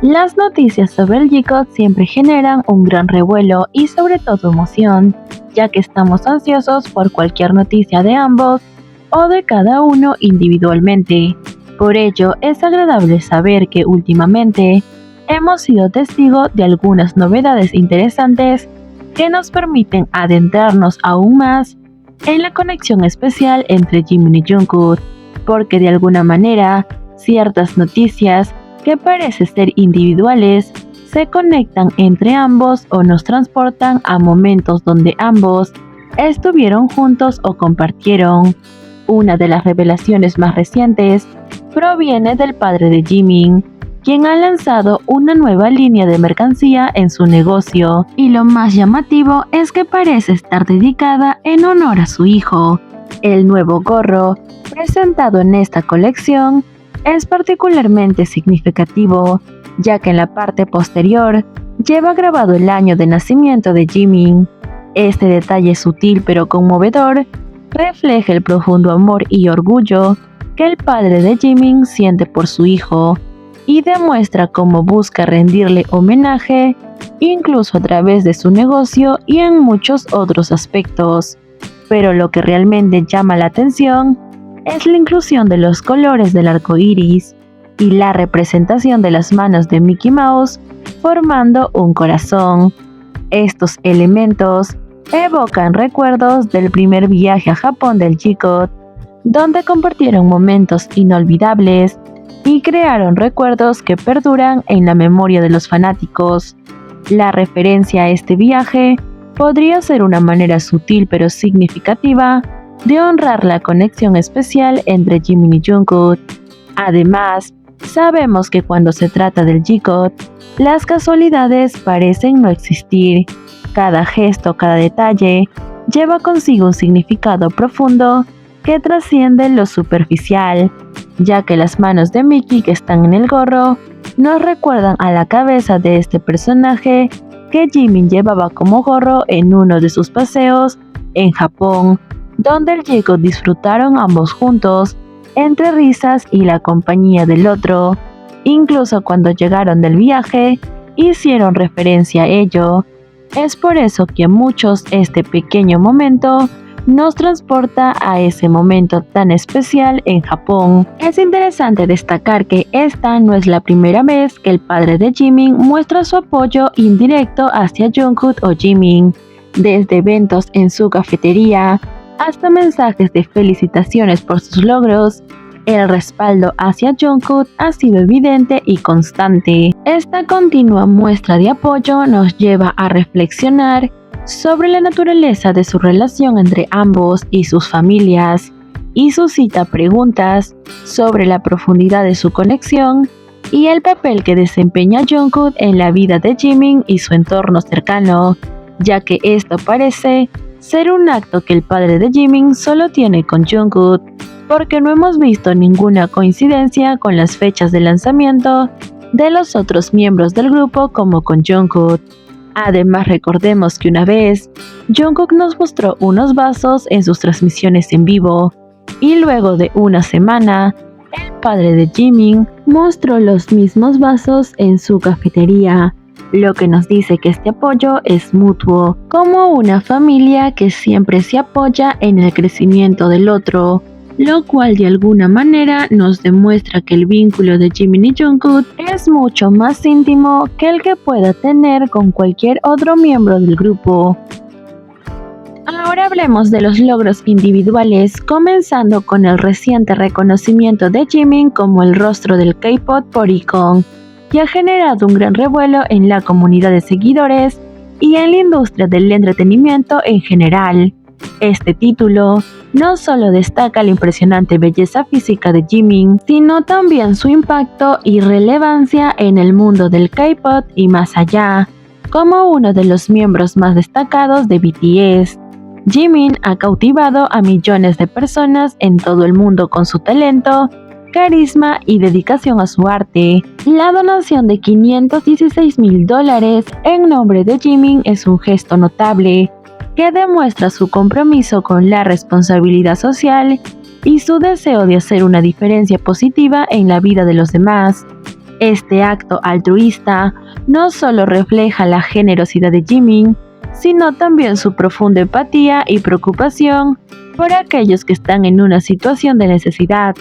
Las noticias sobre el G-Code siempre generan un gran revuelo y sobre todo emoción, ya que estamos ansiosos por cualquier noticia de ambos o de cada uno individualmente. Por ello, es agradable saber que últimamente hemos sido testigos de algunas novedades interesantes que nos permiten adentrarnos aún más en la conexión especial entre Jimin y Jungkook, porque de alguna manera ciertas noticias que parecen ser individuales se conectan entre ambos o nos transportan a momentos donde ambos estuvieron juntos o compartieron. Una de las revelaciones más recientes proviene del padre de Jimin, quien ha lanzado una nueva línea de mercancía en su negocio, y lo más llamativo es que parece estar dedicada en honor a su hijo. El nuevo gorro presentado en esta colección es particularmente significativo, ya que en la parte posterior lleva grabado el año de nacimiento de Jimin. Este detalle sutil pero conmovedor refleja el profundo amor y orgullo que el padre de Jimin siente por su hijo, y demuestra cómo busca rendirle homenaje incluso a través de su negocio y en muchos otros aspectos. Pero lo que realmente llama la atención es la inclusión de los colores del arco iris y la representación de las manos de Mickey Mouse formando un corazón. Estos elementos evocan recuerdos del primer viaje a Japón del G-Code, donde compartieron momentos inolvidables y crearon recuerdos que perduran en la memoria de los fanáticos. La referencia a este viaje podría ser una manera sutil pero significativa de honrar la conexión especial entre Jimin y Jungkook. Además, sabemos que cuando se trata del G-Code, las casualidades parecen no existir. Cada gesto, cada detalle, lleva consigo un significado profundo que trasciende lo superficial, ya que las manos de Mickey que están en el gorro nos recuerdan a la cabeza de este personaje que Jimin llevaba como gorro en uno de sus paseos en Japón, donde el G-Code disfrutaron ambos juntos, entre risas y la compañía del otro. Incluso cuando llegaron del viaje, hicieron referencia a ello. Es por eso que a muchos este pequeño momento nos transporta a ese momento tan especial en Japón. Es interesante destacar que esta no es la primera vez que el padre de Jimin muestra su apoyo indirecto hacia Jungkook o Jimin, desde eventos en su cafetería hasta mensajes de felicitaciones por sus logros. El respaldo hacia Jungkook ha sido evidente y constante. Esta continua muestra de apoyo nos lleva a reflexionar sobre la naturaleza de su relación entre ambos y sus familias, y suscita preguntas sobre la profundidad de su conexión y el papel que desempeña Jungkook en la vida de Jimin y su entorno cercano, ya que esto parece ser un acto que el padre de Jimin solo tiene con Jungkook, porque no hemos visto ninguna coincidencia con las fechas de lanzamiento de los otros miembros del grupo como con Jungkook. Además, recordemos que una vez Jungkook nos mostró unos vasos en sus transmisiones en vivo, y luego de una semana el padre de Jimin mostró los mismos vasos en su cafetería, lo que nos dice que este apoyo es mutuo, como una familia que siempre se apoya en el crecimiento del otro, lo cual de alguna manera nos demuestra que el vínculo de Jimin y Jungkook es mucho más íntimo que el que pueda tener con cualquier otro miembro del grupo. Ahora hablemos de los logros individuales, comenzando con el reciente reconocimiento de Jimin como el rostro del K-pop por iKON, que ha generado un gran revuelo en la comunidad de seguidores y en la industria del entretenimiento en general. Este título no solo destaca la impresionante belleza física de Jimin, sino también su impacto y relevancia en el mundo del K-pop y más allá, como uno de los miembros más destacados de BTS. Jimin ha cautivado a millones de personas en todo el mundo con su talento, carisma y dedicación a su arte. La donación de $516,000 en nombre de Jimin es un gesto notable que demuestra su compromiso con la responsabilidad social y su deseo de hacer una diferencia positiva en la vida de los demás. Este acto altruista no solo refleja la generosidad de Jimin, sino también su profunda empatía y preocupación por aquellos que están en una situación de necesidad.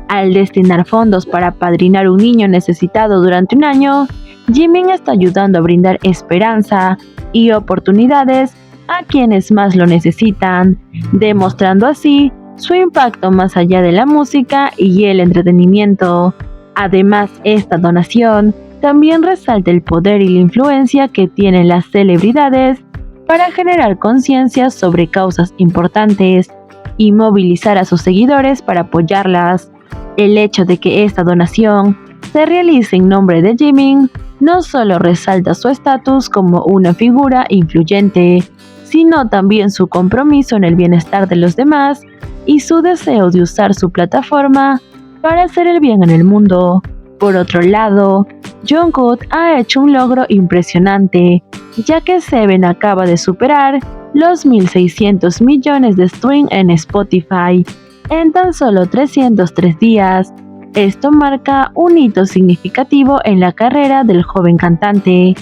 Al destinar fondos para apadrinar un niño necesitado durante un año, Jimin está ayudando a brindar esperanza y oportunidades a quienes más lo necesitan, demostrando así su impacto más allá de la música y el entretenimiento. Además, esta donación también resalta el poder y la influencia que tienen las celebridades para generar conciencia sobre causas importantes y movilizar a sus seguidores para apoyarlas. El hecho de que esta donación se realice en nombre de Jimin no solo resalta su estatus como una figura influyente, sino también su compromiso en el bienestar de los demás y su deseo de usar su plataforma para hacer el bien en el mundo. Por otro lado, Jungkook ha hecho un logro impresionante, ya que Seven acaba de superar los 1.600 millones de streams en Spotify en tan solo 303 días. Esto marca un hito significativo en la carrera del joven cantante.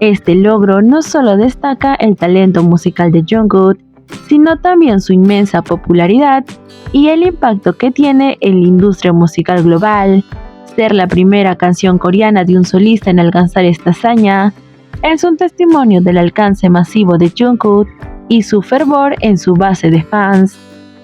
Este logro no solo destaca el talento musical de Jungkook, sino también su inmensa popularidad y el impacto que tiene en la industria musical global. Ser la primera canción coreana de un solista en alcanzar esta hazaña es un testimonio del alcance masivo de Jungkook y su fervor en su base de fans.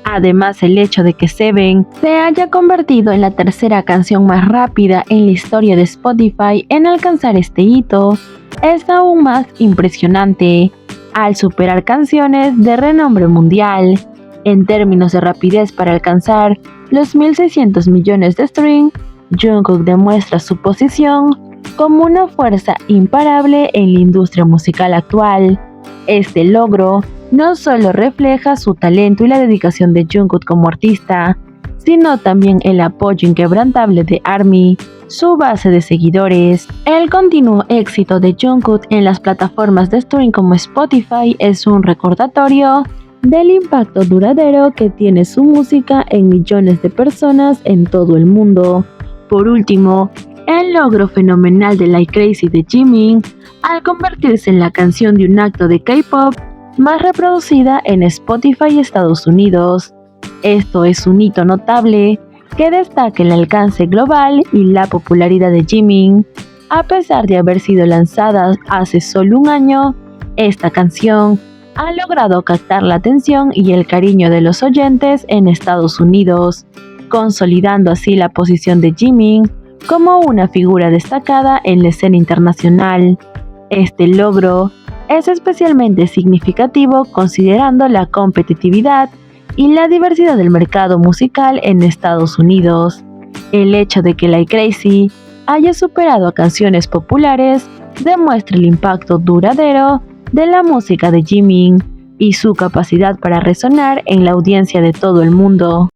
Además, el hecho de que Seven se haya convertido en la tercera canción más rápida en la historia de Spotify en alcanzar este hito es aún más impresionante, al superar canciones de renombre mundial. En términos de rapidez para alcanzar los 1.600 millones de streams, Jungkook demuestra su posición como una fuerza imparable en la industria musical actual. Este logro no solo refleja su talento y la dedicación de Jungkook como artista, sino también el apoyo inquebrantable de ARMY, su base de seguidores. El continuo éxito de Jungkook en las plataformas de streaming como Spotify es un recordatorio del impacto duradero que tiene su música en millones de personas en todo el mundo. Por último, el logro fenomenal de Like Crazy de Jimin al convertirse en la canción de un acto de K-pop más reproducida en Spotify Estados Unidos. Esto es un hito notable que destaca el alcance global y la popularidad de Jimin. A pesar de haber sido lanzada hace solo un año, esta canción ha logrado captar la atención y el cariño de los oyentes en Estados Unidos, consolidando así la posición de Jimin como una figura destacada en la escena internacional. Este logro es especialmente significativo considerando la competitividad y la diversidad del mercado musical en Estados Unidos. El hecho de que Like Crazy haya superado a canciones populares demuestra el impacto duradero de la música de Jimin y su capacidad para resonar en la audiencia de todo el mundo.